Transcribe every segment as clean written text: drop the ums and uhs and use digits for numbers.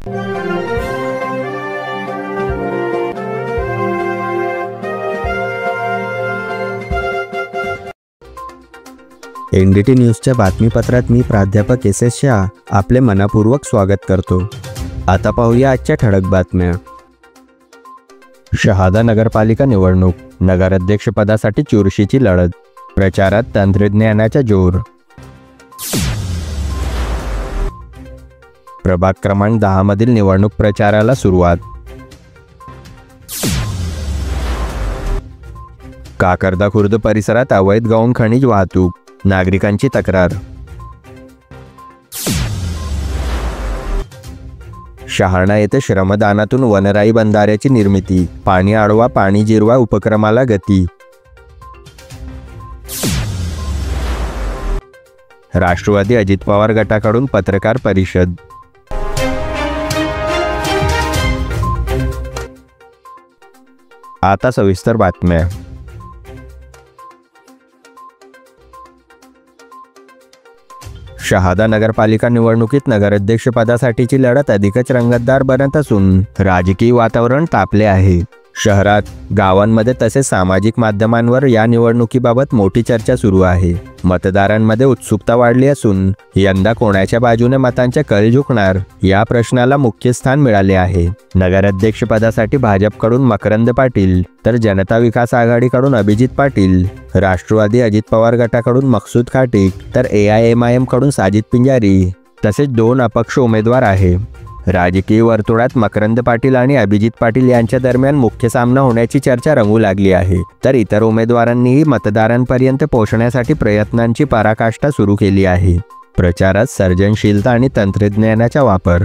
NDT न्यूजच्या बातमीपत्रात मी प्राध्यापक S S Shah आपले मनपूर्वक स्वागत करतो। आता पाहूया आजच्या ठळक बातम्या। शहादा नगरपालिका निवडणूक, नगराध्यक्षपदासाठी चुरशीची लढत, प्रचारात तंत्रज्ञानाचा जोर। प्रभाग क्रमांक 10 मधील निवडणूक प्रचाराला सुरुवात। काकर्दा खुर्द परिसरात अवैध गौण खनिज वाहतूक, नागरिकांची तक्रार। शहाणा येथे श्रमदानातून वनराई बंधाऱ्याची निर्मिती, पाणी अडवा पाणी जिरवा उपक्रमाला गती। राष्ट्रवादी अजित पवार गटाकडून पत्रकार परिषद। आता सविस्तर बातम्या। शहादा नगरपालिका निवडणुकीत नगराध्यक्षपदासाठीची लढत अधिकच रंगतदार बनत असून राजकीय वातावरण तापले आहे। शहरात, गावांमध्ये तसेच सामाजिक माध्यमांवर या निवडणुकीबाबत मोठी चर्चा सुरू आहे। मतदारांमध्ये उत्सुकता वाढली असून यंदा कोणाच्या बाजूने मतांचे कल झुकणार या प्रश्नाला मुख्य स्थान मिळाले आहे। नगराध्यक्षपदासाठी भाजपकडून मकरंद पाटील, तर जनता विकास आघाडीकडून अभिजित पाटील, राष्ट्रवादी अजित पवार गटाकडून मकसूद खाटीक, तर AIMIM कडून साजिद पिंजारी तसेच 2 अपक्ष उमेदवार आहे। राजकीय वर्तुळात मकरंद पाटील आणि अभिजित पाटील यांच्या दरम्यान मुख्य सामना होण्याची चर्चा रंगू लागली आहे, तर इतर उमेदवारांनीही मतदारांपर्यंत पोहोचण्यासाठी प्रयत्नांची पराकाष्ठा सुरू केली आहे। प्रचारात सर्जनशीलता आणि तंत्रज्ञानाचा वापर।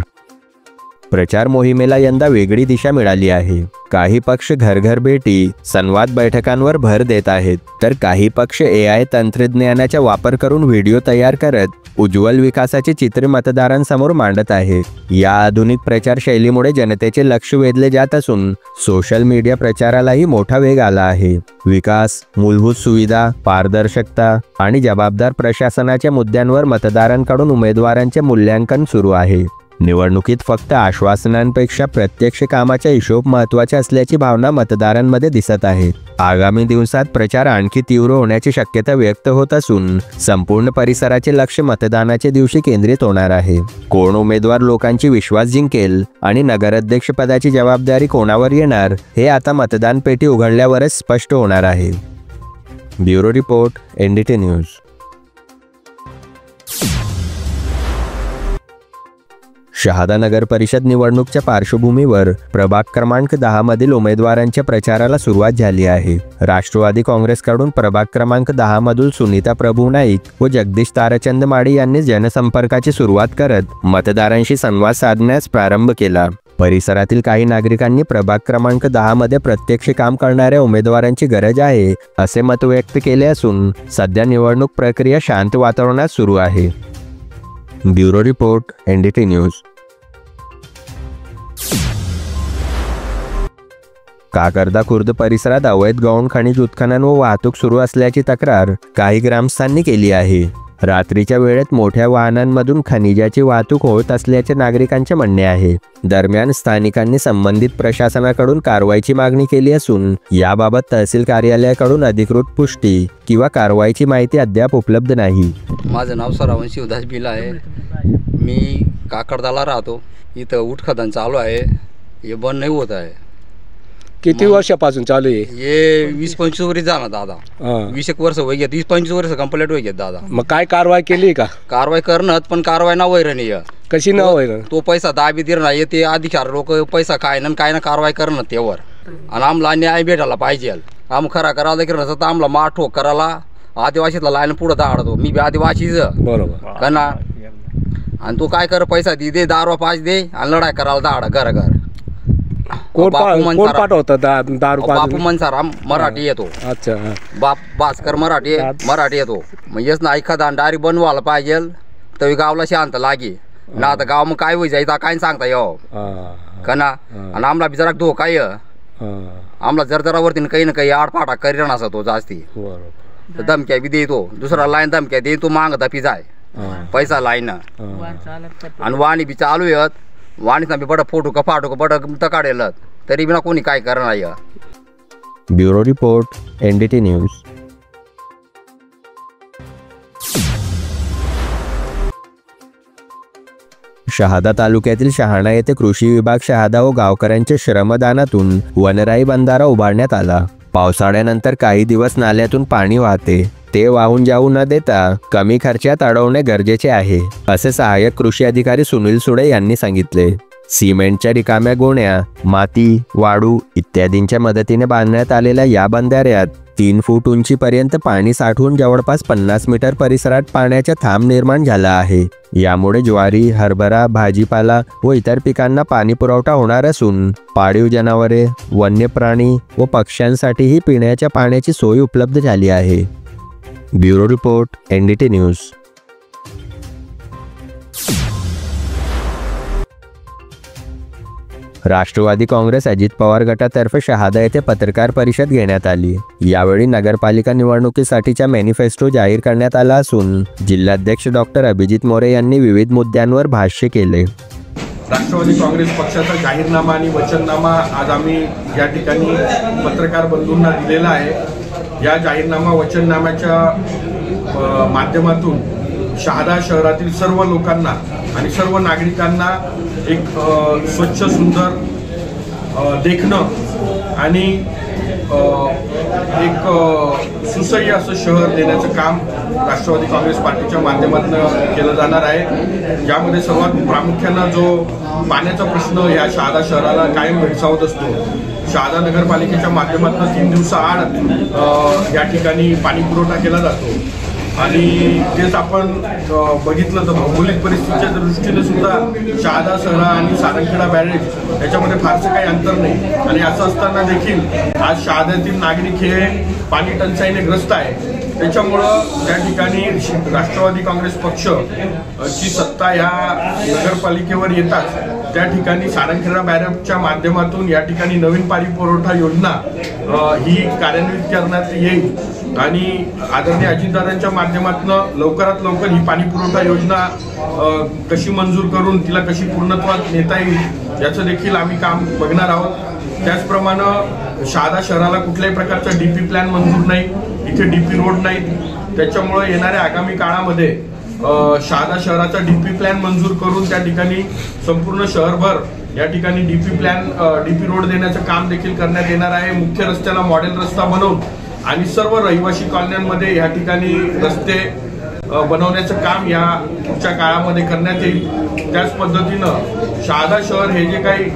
प्रचार मोहिमेला यंदा वेगळी दिशा मिळाली आहे। काही पक्ष घर भेटी, संवाद बैठकांवर भर देत आहेत, तर काही पक्ष AI तंत्रज्ञानाचा वापर करून व्हिडिओ तयार करत उज्ज्वल विकासाचे चित्र मतदारांसमोर मांडत आहेत। या आधुनिक प्रचार शैलीमुळे जनतेचे लक्ष वेधले जात असून सोशल मीडिया प्रचारालाही मोठा वेग आला आहे। विकास, मूलभूत सुविधा, पारदर्शकता आणि जबाबदार प्रशासनाच्या मुद्द्यांवर मतदारांकडून उमेदवारांचे मूल्यांकन सुरू आहे। निवडणुकीत फक्त आश्वासनांपेक्षा प्रत्यक्ष कामाचा हिशोब महत्त्वाचा असल्याची भावना मतदारांमध्ये दिसत आहे। आगामी दिवसात प्रचार आणखी तीव्र होण्याची शक्यता व्यक्त होत असून संपूर्ण परिसराचे लक्ष मतदानाच्या दिवशी केंद्रित होणार आहे। कोण उमेदवार लोकांची विश्वास जिंकेल आणि नगराध्यक्षपदाची जबाबदारी कोणावर येणार हे आता मतदान पेटी उघडल्यावरच स्पष्ट होणार आहे। Bureau report, NDT news. Shahada नगर परिषद निवडणूकच्या पार्श्वभूमीवर प्रभाग क्रमांक 10 मधील उमेदवारांच्या प्रचाराला सुरुवात झाली आहे। राष्ट्रवादी काँग्रेसकडून प्रभाग क्रमांक 10 मधील सुनीता प्रभू नाईक व जगदीश ताराचंद माडी यांनी जनसंपर्काची सुरुवात करत मतदारांशी संवाद साधण्यास प्रारंभ केला। परिसरातील काही नागरिकांनी प्रभाग क्रमांक 10 मध्ये प्रत्यक्ष काम करणाऱ्या उमेदवारांची गरज आहे असे मत व्यक्त केले असून सध्या निवडणूक प्रक्रिया शांत वातावरणात सुरू आहे। Bureau report, NDT news. Kakarda Khurd परिसरात अवैध गौण खनिज उत्खनन व वाहतूक सुरू असल्याची तक्रार काही ग्रामस्थांनी केली आहे। रात्रीच्या वेळेत मोठ्या वाहनांमधून खनिजाची वाहतूक होत असल्याचे नागरिकांचे म्हणणे आहे। दरम्यान स्थानिकांनी संबंधित प्रशासनाकडून कारवाईची मागणी केली असून याबाबत तहसील कार्यालयाकडून अधिकृत पुष्टी किंवा कारवाईची माहिती अद्याप उपलब्ध नाही। माझं नाव श्रावण शिवदास बिल आहे। मी काकर्दाला राहतो। इथं उत्खनन चालू आहे, हे बंद नाही होत आहे। किती वर्षापासून चालू आहे? हे 20-25 वर्ष झालं दादा। 20 वर्ष होई घेत, 20-25 वर्ष कंप्लीट होई घेत दादा। मग काय कारवाई केली का? कारवाई करणं पण कारवाई ना वैरणीय कशी ना वैरण तो पैसा दाबी दिर नाही ते अधिकार लोक पैसा काय ना कारवाई करणं त्यावर आणि आम्हाला न्याय भेटायला पाहिजे। आम खरा करायला की नसतं आम्हाला माठो करायला आदिवासीला लाईन पुढे धाडतो। मी आदिवासीच बरोबर का ना, आणि तो काय कर पैसा दे दारू पाच दे आणि लढाई करायला धाड घर घर। कोण पाठवता दारू? बापू मनसाराम मराठी येतो। अच्छा, भास्कर मराठी येतो। मग येस ना एखादा डायरी बनवायला पाहिजे तर गावला शांत लागे ना। आता गाव मग काय होईल जायचं काय सांगता येऊ का ना। आणि आम्हाला बी जरा धोका ये, आम्हाला जरा काही ना काही आडपाटा करीन असा तो जास्ती धमक्या बी देतो। दुसरा लाईन धमक्या देतो, मागता पी जाय पैसा लाईन आणि वाणी बी चालू येत। वाणीचा बी बडं फोटो का फाटो का बडं तर काढेल तरी बी ना कोणी काय करणार. Bureau report NDT news. Shahada तालुक्यातील शहाणा येथे कृषी विभाग शहादा व गावकऱ्यांच्या श्रमदानातून वनराई बंधारा उभारण्यात आला. पावसाळ्यानंतर काही दिवस नाल्यातून पाणी वाहते, ते वाहून जाऊ न देता कमी खर्चात अडवणे गरजेचे आहे, असे सहाय्यक कृषी अधिकारी सुनील सुडे यांनी सांगितले. सिमेंटच्या रिकाम्या गोण्या, माती, वाळू इत्यादींच्या मदतीने बांधण्यात आलेल्या या बंधाऱ्यात 3 फूट उंचीपर्यंत पाणी साठवून जवळपास 50 मीटर परिसरात पाण्याचा थांब निर्माण झाला आहे. यामुळे ज्वारी, हरभरा, भाजीपाला व इतर पिकांना पाणी पुरवठा होणार असून पाळीव जनावरे, वन्य प्राणी व पक्ष्यांसाठीही पिण्याच्या पाण्याची सोय उपलब्ध झाली आहे. Bureau report NDT news. Rashtrawadi Congress Ajit Pawar गटातर्फे शहादा येथे पत्रकार परिषद घेण्यात आली. यावेळी नगरपालिका निवडणुकीसाठीचा मॅनिफेस्टो जाहीर करण्यात आला असून जिल्हाध्यक्ष डॉक्टर अभिजित मोरे यांनी विविध मुद्द्यांवर भाष्य केले. राष्ट्रवादी काँग्रेस पक्षाचा जाहीरनामा आणि वचननामा आज आम्ही या ठिकाणी पत्रकार बंधूंना दिलेला आहे. या जाहीरनामा वचननाम्याच्या माध्यमातून शहादा शहरातील सर्व लोकांना आणि सर्व नागरिकांना एक स्वच्छ सुंदर देखणं आणि एक सुसह्य असं शहर देण्याचं काम राष्ट्रवादी काँग्रेस पार्टीच्या माध्यमातून केलं जाणार आहे. यामध्ये सर्वात प्रामुख्यानं जो पाण्याचा प्रश्न या शहादा शहराला कायम भेडसावत असतो, शहादा नगरपालिकेच्या माध्यमातून 3 दिवसाआड या ठिकाणी पाणी पुरवठा केला जातो आणि तेच आपण बघितलं तर भौगोलिक परिस्थितीच्या दृष्टीने सुद्धा शहादा शहर आणि सारंगखेडा बॅरेज याच्यामध्ये फारसं काही अंतर नाही आणि असं असताना देखील आज शहाद्यातील नागरिक हे पाणी टंचाईने ग्रस्त आहे. त्याच्यामुळं त्या ठिकाणी राष्ट्रवादी काँग्रेस पक्ष ची सत्ता या नगरपालिकेवर येताच त्या ठिकाणी सारंगखेडा बॅरेजच्या माध्यमातून या ठिकाणी नवीन पाणी पुरवठा योजना ही कार्यान्वित करण्यात येईल आणि आदरणीय अजितदादांच्या माध्यमातून लवकरात लवकर ही पाणी पुरवठा योजना कशी मंजूर करून तिला कशी पूर्णत्वात नेता येईल याचं देखील आम्ही काम बघणार आहोत. त्याचप्रमाणे शहादा शहराला कुठल्याही प्रकारचा DP प्लॅन मंजूर नाही, इथे DP रोड नाहीत. त्याच्यामुळे येणाऱ्या आगामी काळामध्ये शहादा शहराचा DP प्लॅन मंजूर करून त्या ठिकाणी संपूर्ण शहरभर या ठिकाणी DP रोड देण्याचं काम देखील करण्यात येणार आहे. मुख्य रस्त्याला मॉडेल रस्ता बनवून आणि सर्व रहिवासी कॉलन्यांमध्ये या ठिकाणी रस्ते बनवण्याचं काम या पुढच्या काळामध्ये करण्यात येईल. त्याच पद्धतीनं शहादा शहर हे जे काही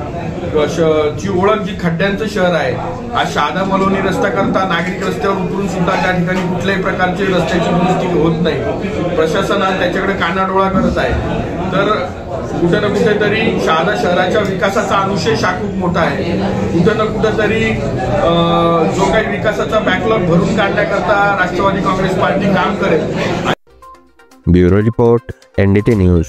ची ओळख जी खड्ड्यांचं शहर आहे, आज शहादा मलोनी रस्ता करता नागरिक रस्त्यावर उतरून सुद्धा त्या ठिकाणी कुठल्याही प्रकारची रस्त्याची दुरुस्ती होत नाही. प्रशासन आज त्याच्याकडे कानाडोळा करत आहे. तर कुठे ना कुठेतरी शहादा शहराच्या विकासाचा अनुशेष हा खूप मोठा आहे. कुठे ना कुठेतरी जो काही विकासाचा बॅकलॉग भरून काढण्याकरता राष्ट्रवादी काँग्रेस पार्टी काम करेल. Bureau report NDT news.